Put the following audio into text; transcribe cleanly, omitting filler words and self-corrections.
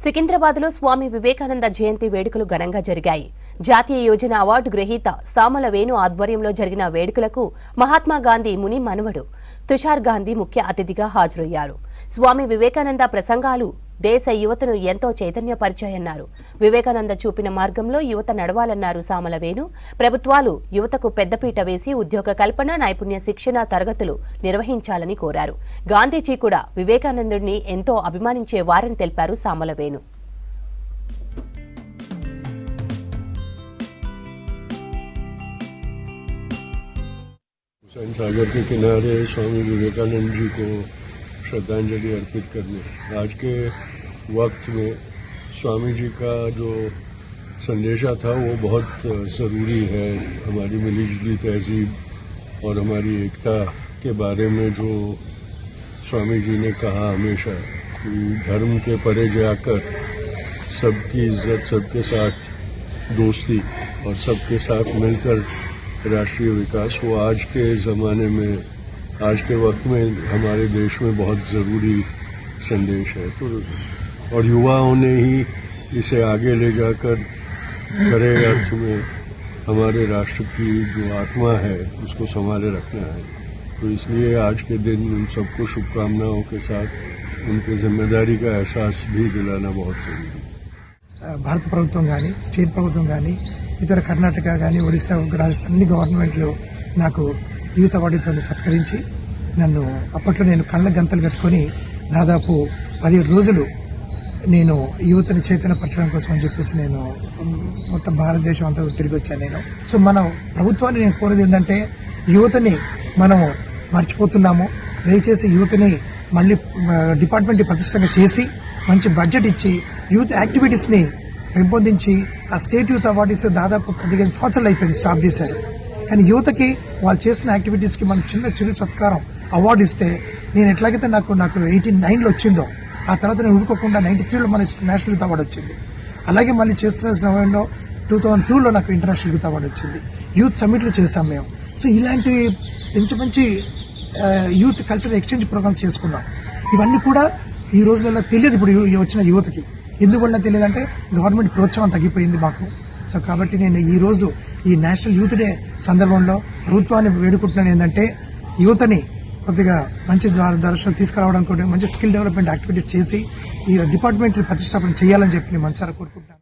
సికింద్రాబాద్లో స్వామి వివేకానంద జయంతి వేడుకలు ఘనంగా జరిగాయి. జాతీయ యోజన అవార్డు గ్రహీత సామల వేణు ఆధ్వర్యంలో జరిగిన వేడుకలకు మహాత్మా గాంధీ ముని మనవడు తుషార్ గాంధీ ముఖ్య అతిథిగా హాజరయ్యారు. స్వామి వివేకానంద ప్రసంగాలు దేశ యువతను ఎంతో చైతన్యపరిచాయన్నారు. వివేకానంద చూపిన మార్గంలో యువత నడవాలన్నారు సామల వేణు. ప్రభుత్వాలు యువతకు పెద్దపీట వేసి ఉద్యోగ కల్పన, నైపుణ్య శిక్షణ తరగతులు నిర్వహించాలని కోరారు. గాంధీజీ కూడా వివేకానందుడిని ఎంతో అభిమానించేవారని తెలిపారు సామల వేణు. हुसैन सागर के किनारे स्वामी विवेकानंद जी को श्रद्धांजलि अर्पित करने आज के वक्त में स्वामी जी का जो संदेशा था वो बहुत ज़रूरी है। हमारी मिलीजुली तहजीब और हमारी एकता के बारे में जो स्वामी जी ने कहा हमेशा कि धर्म के परे जाकर सबकी इज्जत, सबके साथ दोस्ती और सबके साथ मिलकर राष्ट्रीय विकास, वो आज के ज़माने में, आज के वक्त में हमारे देश में बहुत ज़रूरी संदेश है। तो और युवाओं ने ही इसे आगे ले जाकर खरे अर्थ में हमारे राष्ट्र की जो आत्मा है उसको संभाले रखना है। तो इसलिए आज के दिन उन सबको शुभकामनाओं के साथ उनके जिम्मेदारी का एहसास भी दिलाना बहुत ज़रूरी है। భారత ప్రభుత్వం కానీ, స్టేట్ ప్రభుత్వం కానీ, ఇతర కర్ణాటక కానీ, ఒడిశా, రాజస్థాన్ అన్ని గవర్నమెంట్లు నాకు యూత్ అవార్డుతో సత్కరించి నన్ను అప్పట్లో నేను కళ్ళ గంతలు కట్టుకొని దాదాపు 17 రోజులు నేను యువతని చైతన్యపరచడం కోసం అని చెప్పేసి నేను మొత్తం భారతదేశం అంతా తిరిగి వచ్చాను నేను. సో మన ప్రభుత్వాన్ని నేను కోరేది ఏంటంటే యువతని మనం మర్చిపోతున్నాము. దయచేసి యువతని మళ్ళీ డిపార్ట్మెంట్ ప్రతిష్టంగా చేసి మంచి బడ్జెట్ ఇచ్చి యూత్ యాక్టివిటీస్ని పెంపొందించి ఆ స్టేట్ యూత్ అవార్డ్స్ దాదాపు 15 సంవత్సరాలు అయిపోయింది, స్టాప్ చేశారు. కానీ యువతకి వాళ్ళు చేసిన యాక్టివిటీస్కి మనం చిరు సత్కారం అవార్డు ఇస్తే నేను ఎట్లాగైతే నాకు 89లో వచ్చిందో ఆ తర్వాత నేను ఊరుకోకుండా 93లో మన నేషనల్ యూత్ అవార్డు వచ్చింది. అలాగే మళ్ళీ చేస్తున్న సమయంలో 2002లో నాకు ఇంటర్నేషనల్ యూత్ అవార్డు వచ్చింది. యూత్ సమ్మిట్లు చేస్తాం మేము. సో ఇలాంటివి మంచి యూత్ కల్చరల్ ఎక్స్చేంజ్ ప్రోగ్రామ్స్ చేసుకున్నాం. ఇవన్నీ కూడా ఈ రోజులలో తెలియదు ఇప్పుడు వచ్చిన యువతకి. ఎందువల్ల తెలియదంటే గవర్నమెంట్ ప్రోత్సాహం తగ్గిపోయింది మాకు. సో కాబట్టి నేను ఈ రోజు ఈ నేషనల్ యూత్ డే సందర్భంలో ప్రభుత్వాన్ని వేడుకుంటున్నాను ఏంటంటే యువతని కొద్దిగా మంచి దర్శనం తీసుకురావడానికి మంచి స్కిల్ డెవలప్మెంట్ యాక్టివిటీస్ చేసి ఈ డిపార్ట్మెంట్ ప్రతిష్టాపన చేయాలని చెప్పి నేను మనసారా కోరుకుంటున్నాను.